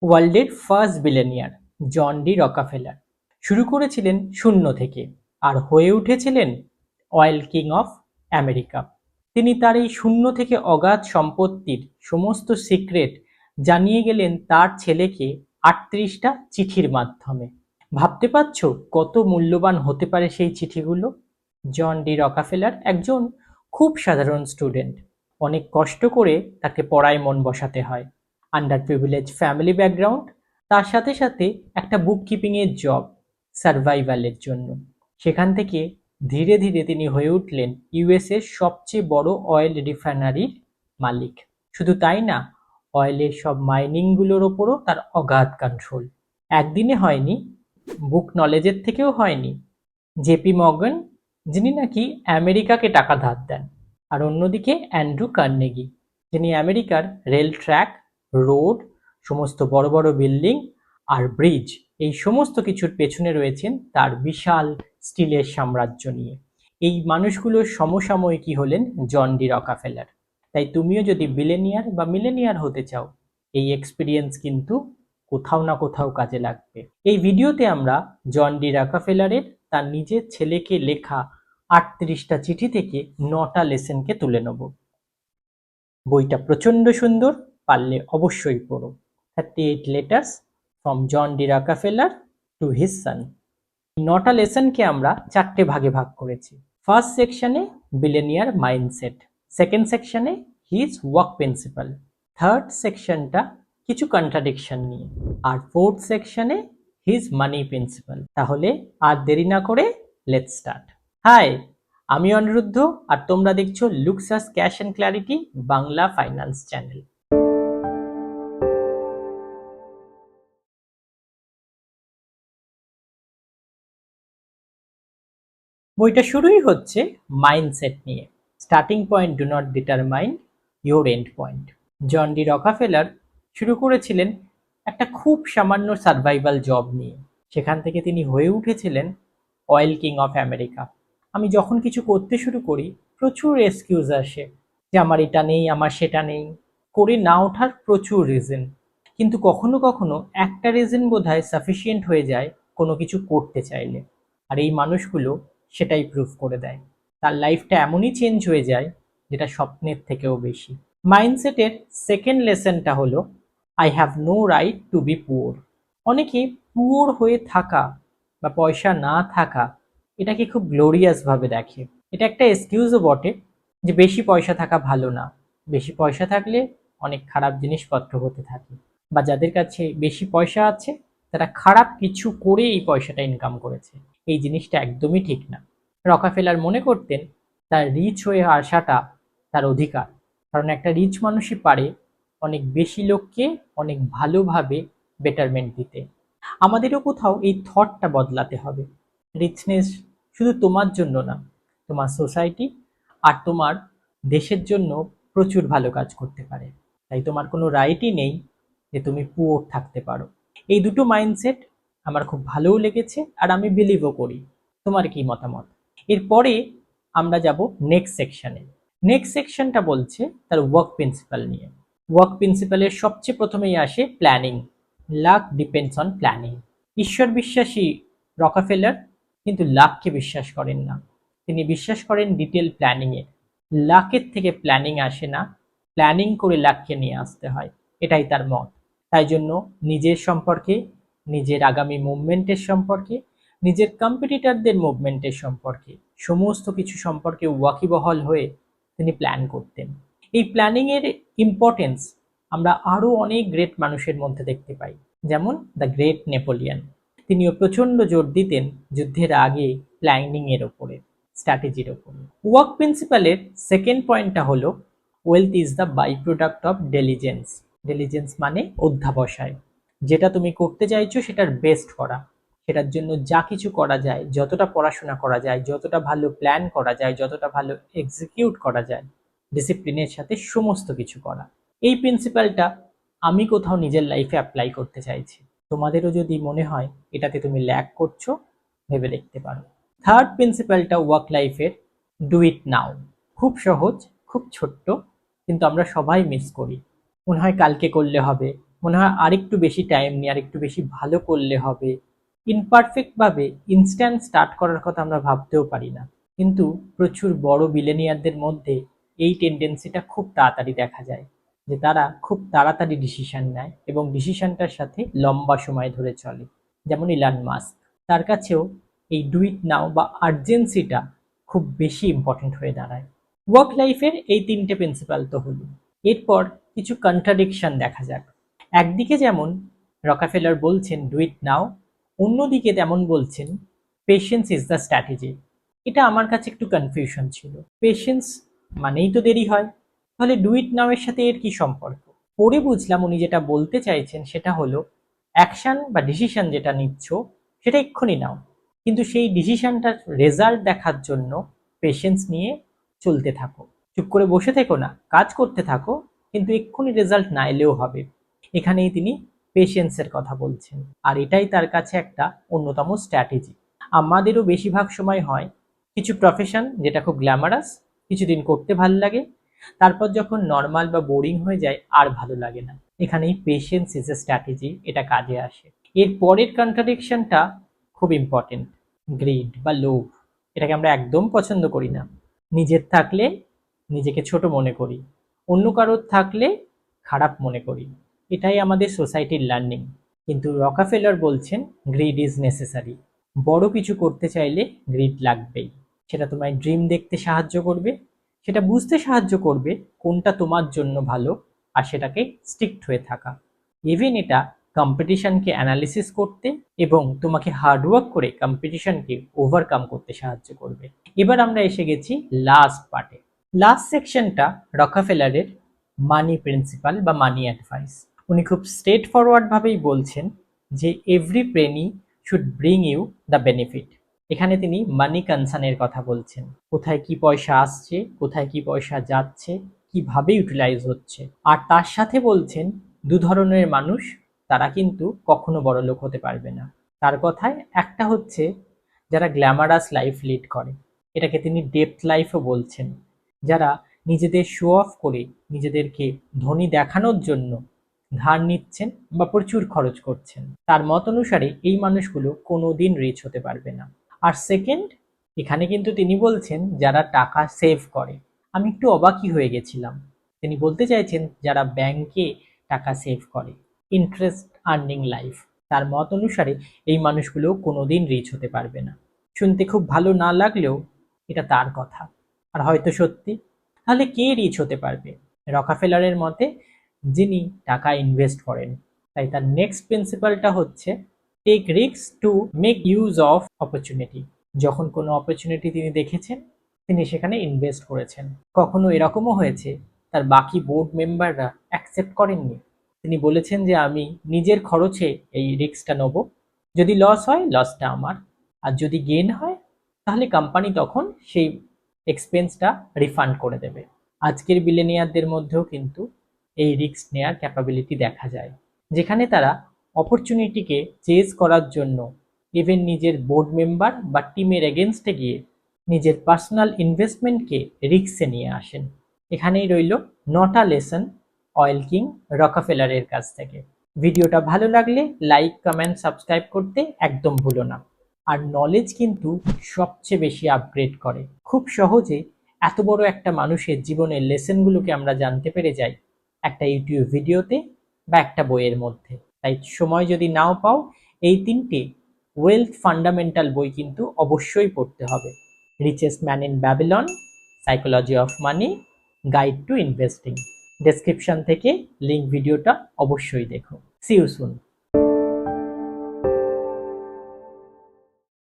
ওয়ার্ল্ডের first billionaire জন D Rockefeller শুরু করেছিলেন শূন্য থেকে আর হয়ে উঠেছিলেন অয়েল কিং অফ আমেরিকা। তিনি তার এই শূন্য থেকে অগাধ সম্পত্তির সমস্ত সিক্রেট জানিয়ে গেলেন তার ছেলেকে ৩৮টা চিঠির মাধ্যমে। ভাবতে পারছো কত মূল্যবান হতে পারে সেই চিঠিগুলো? জন ডি রকাফেলার একজন খুব সাধারণ স্টুডেন্ট। অনেক কষ্ট করে তাকে পড়ায় মন বসাতে হয়। আন্ডার প্রিভিলেজ ফ্যামিলি ব্যাকগ্রাউন্ড, তার সাথে সাথে একটা বুক কিপিংয়ের জব সার্ভাইভালের জন্য। সেখান থেকে ধীরে ধীরে তিনি হয়ে উঠলেন ইউএসের সবচেয়ে বড় অয়েল রিফাইনারির মালিক। শুধু তাই না, অয়েলের সব মাইনিংগুলোর ওপরও তার অগাধ কন্ট্রোল। একদিনে হয়নি, বুক নলেজের থেকেও হয়নি। জেপি মর্গান, যিনি নাকি আমেরিকাকে টাকা ধার দেন, আর অন্যদিকে অ্যান্ড্রু কার্নেগি, যিনি আমেরিকার রেল ট্র্যাক, রোড, সমস্ত বড় বড় বিল্ডিং আর ব্রিজ, এই সমস্ত কিছুর পেছনে রয়েছেন তার বিশাল স্টিলের সাম্রাজ্য নিয়ে। এই মানুষগুলোর সমসাময়িকই হলেন জন ডি রকাফেলার। তাই তুমিও যদি বিলিয়নিয়ার বা মিলেনিয়ার হতে চাও, এই এক্সপিরিয়েন্স কিন্তু কোথাও না কোথাও কাজে লাগবে। এই ভিডিওতে আমরা জন ডি রকাফেলারের তার নিজের ছেলেকে লেখা ৩৮টা চিঠি থেকে ৯টা লেসনকে তুলে নেব। বইটা প্রচন্ড সুন্দর, পারলে অবশ্যই পড়ো। 38 letters from John D Rockefeller to his son. ৯টা লেসনকে আমরা ৪টে ভাগে ভাগ করেছি। ফার্স্ট সেকশনে বিলিয়নিয়ার মাইন্ডসেট, সেকেন্ড সেকশনে হিজ ওয়ার্ক প্রিন্সিপাল, থার্ড সেকশনটা কিছু কন্ট্রাডিকশন নিয়ে, আর ফোর্থ সেকশনে হিজ মানি প্রিন্সিপাল। তাহলে আর দেরি না করে লেটস স্টার্ট। হাই, আমি অনিরুদ্ধ, আর তোমরা দেখছো লুক্সাস cash and clarity Bangla finance channel. বইটা শুরুই হচ্ছে মাইন্ডসেট নিয়ে। Starting point do not determine your end point. John D Rockefeller শুরু করেছিলেন একটা খুব সামান্য সার্ভাইভাল জব নিয়ে। সেখান থেকে তিনি হয়ে উঠেছিলেন অয়েল কিং অফ আমেরিকা। আমি যখন কিছু করতে শুরু করি, প্রচুর এক্সকিউজ আসে যে আমার এটা নেই, আমার সেটা নেই, করে না ওঠার প্রচুর রিজন। কিন্তু কখনো কখনো একটা রিজন বোধহয় সাফিসিয়েন্ট হয়ে যায় কোনো কিছু করতে চাইলে। আর এই মানুষগুলো সেটাই প্রুভ করে দেয়। তার লাইফটা এমনই চেঞ্জ হয়ে যায় যেটা স্বপ্নের থেকেও বেশি। মাইন্ডসেটের সেকেন্ড লেসনটা হলো I have no right to be poor. অনেকে পুওর হয়ে থাকা বা পয়সা না থাকা এটাকে খুব গ্লোরিয়াস ভাবে দেখে। এটা একটা এক্সকিউজও বটে যে বেশি পয়সা থাকা ভালো না, বেশি পয়সা থাকলে অনেক খারাপ জিনিসপত্র হতে থাকে, বা যাদের কাছে বেশি পয়সা আছে তারা খারাপ কিছু করে এই পয়সাটা ইনকাম করেছে। এই জিনিসটা একদমই ঠিক না। রকাফেলার মনে করতেন তার রিচ হয়ে আসাটা তার অধিকার, কারণ একটা রিচ মানুষই পারে অনেক বেশি লোককে অনেক ভালোভাবে বেটারমেন্ট দিতে। আমাদেরও কোথাও এই থটটা বদলাতে হবে। রিচনেস শুধু তোমার জন্য না, তোমার সোসাইটি আর তোমার দেশের জন্য প্রচুর ভালো কাজ করতে পারে। তাই তোমার কোনো রাইটই নেই যে তুমি পুওর থাকতে পারো। এই দুটো মাইন্ডসেট আমার খুব ভালোও লেগেছে, আর আমি বিলিভও করি। তোমার কি মতামত? এরপরে আমরা যাব নেক্সট সেকশনে। নেক্সট সেকশনটা বলছে তার ওয়ার্ক প্রিন্সিপাল নিয়ে। ওয়ার্ক প্রিন্সিপালের সবচেয়ে প্রথমেই আসে planning. Lakh depends on planning. ঈশ্বর বিশ্বাসী রকাফেলার কিন্তু লাককে বিশ্বাস করেন না। তিনি বিশ্বাস করেন ডিটেল প্ল্যানিংয়ে। লাকের থেকে প্ল্যানিং আসে না, প্ল্যানিং করে লাককে নিয়ে আসতে হয়, এটাই তার মত। তাই জন্য নিজের সম্পর্কে, নিজের আগামী মুভমেন্টের সম্পর্কে, নিজের কম্পিটিটরদের মুভমেন্টের সম্পর্কে, সমস্ত কিছু সম্পর্কে ওয়াকিবহাল হয়ে তিনি প্ল্যান করতেন। এই প্ল্যানিংয়ের ইম্পর্টেন্স আমরা আরও অনেক গ্রেট মানুষের মধ্যে দেখতে পাই, যেমন দ্য গ্রেট নেপোলিয়ন। তিনিও প্রচণ্ড জোর দিতেন যুদ্ধের আগে প্ল্যানিংয়ের ওপরে, স্ট্র্যাটেজির ওপরে। ওয়ার্ক প্রিন্সিপালের সেকেন্ড পয়েন্টটা হলো wealth is the by product of diligence. Diligence মানে অধ্যাবসায়। যেটা তুমি করতে চাইছো সেটার বেস্ট করা, সেটার জন্য যা কিছু করা যায়, যতটা পড়াশোনা করা যায়, যতটা ভালো প্ল্যান করা যায়, যতটা ভালো এক্সিকিউট করা যায়, ডিসিপ্লিনের সাথে সমস্ত কিছু করা। এই প্রিন্সিপালটা আমি কোথাও নিজের লাইফে অ্যাপ্লাই করতে চাইছি। তোমাদেরও যদি মনে হয় এটাতে তুমি ল্যাক করছো, ভেবে দেখতে পারো। থার্ড প্রিন্সিপালটা ওয়ার্ক লাইফের, ডু ইট নাও। খুব সহজ, খুব ছোট্ট, কিন্তু আমরা সবাই মিস করি। মনে হয় কালকে করলে হবে, মনে হয় আরেকটু বেশি টাইম নিয়ে আরেকটু বেশি ভালো করলে হবে। ইমপারফেক্ট ভাবে ইনস্ট্যান্ট স্টার্ট করার কথা আমরা ভাবতেও পারি না, কিন্তু প্রচুর বড় বিলিনিয়ারদের মধ্যে এই টেন্ডেন্সিটা খুব তাড়াতাড়ি দেখা যায়, যে তারা খুব তাড়াতাড়ি ডিসিশন নেয় এবং ডিসিশনটার সাথে লম্বা সময় ধরে চলে। যেমন ইলান মাস্ক, তার কাছেও এই ডু ইট নাও বা আর্জেন্সিটা খুব বেশি ইম্পর্টেন্ট হয়ে দাঁড়ায়। ওয়ার্ক লাইফের এই তিনটে প্রিন্সিপাল তো হলো। এরপর কিছু কন্ট্রাডিকশন দেখা যাক। একদিকে যেমন রকাফেলার বলছেন ডু ইট নাও, অন্যদিকে তেমন বলছেন পেশেন্স ইজ দ্য স্ট্র্যাটেজি। এটা আমার কাছে একটু কনফিউশন ছিল। পেশেন্স মানেই তো দেরি হয়, তাহলে ডু ইট নাও এর সাথে এর কি সম্পর্ক? পরে বুঝলাম উনি যেটা বলতে চাইছেন সেটা হলো অ্যাকশন বা ডিসিশন যেটা নিচ্ছ সেটা এক্ষুনি নাও, কিন্তু সেই ডিসিশনটার রেজাল্ট দেখার জন্য পেশেন্স নিয়ে চলতে থাকো। চুপ করে বসে থেকো না, কাজ করতে থাকো, কিন্তু এক্ষুনি রেজাল্ট না এলেও হবে। এখানেই তিনি পেশেন্সের কথা বলছেন, আর এটাই তার কাছে একটা অন্যতম স্ট্র্যাটেজি। আমাদেরও বেশিরভাগ সময় হয় কিছু প্রফেশন যেটা খুব গ্ল্যামারাস, কিছুদিন করতে ভালো লাগে, তারপর যখন নর্মাল বা বোরিং হয়ে যায় আর ভালো লাগে না। এখানেই পেশেন্স ইজ এ স্ট্র্যাটেজি, এটা কাজে আসে। এর পরের কন্ট্রাডিকশনটা খুব ইম্পর্টেন্ট, গ্রিড বা লোভ। এটাকে আমরা একদম পছন্দ করি না। নিজের থাকলে নিজেকে ছোট মনে করি, অন্য কারোর থাকলে খারাপ মনে করি, এটাই আমাদের সোসাইটির লার্নিং। কিন্তু রকাফেলার বলছেন গ্রিড ইজ নেসেসারি। বড় কিছু করতে চাইলে গ্রিড লাগবেই। সেটা তোমায় ড্রিম দেখতে সাহায্য করবে, সেটা বুঝতে সাহায্য করবে কোনটা তোমার জন্য ভালো, আর সেটাকে স্ট্রিক্ট হয়ে থাকা। ইভেন এটা কম্পিটিশনকে অ্যানালিসিস করতে এবং তোমাকে হার্ডওয়ার্ক করে কম্পিটিশনকে ওভারকাম করতে সাহায্য করবে। এবার আমরা এসে গেছি লাস্ট পার্টে। লাস্ট সেকশনটা রকাফেলারের মানি প্রিন্সিপাল বা মানি অ্যাডভাইস। উনি খুব স্ট্রেট ফরওয়ার্ড ভাবেই বলছেন যে every penny should bring you the benefit. এখানে তিনি মানি কনসার্নের কথা বলছেন, কোথায় কি পয়সা আসছে, কোথায় কি পয়সা যাচ্ছে, কিভাবে ইউটিলাইজ হচ্ছে। আর তার সাথে বলছেন দু ধরনের মানুষ, তারা কিন্তু কখনো বড়লোক হতে পারবে না। তার কথায় একটা হচ্ছে যারা গ্ল্যামারাস লাইফ লিড করে, এটাকে তিনি ডেপথ লাইফও বলছেন, যারা নিজেদের শো অফ করে নিজেদেরকে ধনী দেখানোর জন্য ধার নিচ্ছেন বা প্রচুর খরচ করছেন। তার মত অনুসারে এই মানুষগুলো কোনোদিন রিচ হতে পারবে না। আর সেকেন্ড, এখানে কিন্তু তিনি বলছেন যারা টাকা সেভ করে। আমি একটু অবাকই হয়ে গেছিলাম। তিনি বলতে চাইছেন যারা ব্যাংকে টাকা সেভ করে, ইন্টারেস্ট আর্নিং লাইফ। তার মত অনুসারে এই মানুষগুলো কোনোদিন রিচ হতে পারবে না। শুনতে খুব ভালো না লাগলেও এটা তার কথা, আর হয়তো সত্যি। তাহলে কে রিচ হতে পারবে? রকাফেলারের মতে যিনি টাকা ইনভেস্ট করেন। তাই তার নেক্সট প্রিন্সিপালটা হচ্ছে take risk to make use of opportunity. যখন কোনো অপরচুনিটি তিনি দেখেছেন, তিনি সেখানে ইনভেস্ট করেছেন। কখনো এরকমও হয়েছে তার বাকি বোর্ড মেম্বাররা অ্যাকসেপ্ট করেননি। তিনি বলেছেন যে আমি নিজের খরচে এই রিস্কটা নেব, যদি লস হয় লসটা আমার, আর যদি গেইন হয় তাহলে কোম্পানি তখন সেই এক্সপেন্সটা রিফান্ড করে দেবে। আজকের বিলিনিয়ারদের মধ্যেও কিন্তু এই রিস্ক নেয়ার ক্যাপাবিলিটি দেখা যায়, যেখানে তারা অপরচুনিটিকে চেজ করার জন্য ইভেন নিজের বোর্ড মেম্বার বা টিমের এগেনস্টে গিয়ে নিজের পার্সোনাল ইনভেস্টমেন্টকে রিস্কে নিয়ে আসেন। এখানেই রইল নটা লেসন অয়েল কিং রকাফেলারের কাছ থেকে। ভিডিওটা ভালো লাগলে লাইক, কমেন্ট, সাবস্ক্রাইব করতে একদম ভুলো না। আর নলেজ কিন্তু সবচেয়ে বেশি আপগ্রেড করে। খুব সহজে এত বড় একটা মানুষের জীবনের লেসনগুলোকে আমরা জানতে পেরে যাই একটা ইউটিউব ভিডিওতে বা একটা বইয়ের মধ্যে। তাই সময় যদি নাও পাও, এই তিনটে ওয়েলথ ফান্ডামেন্টাল বই কিন্তু অবশ্যই পড়তে হবে। Richest man in Babylon, psychology of money, guide to investing. Description থেকে লিঙ্ক ভিডিওটা অবশ্যই দেখো। See you soon.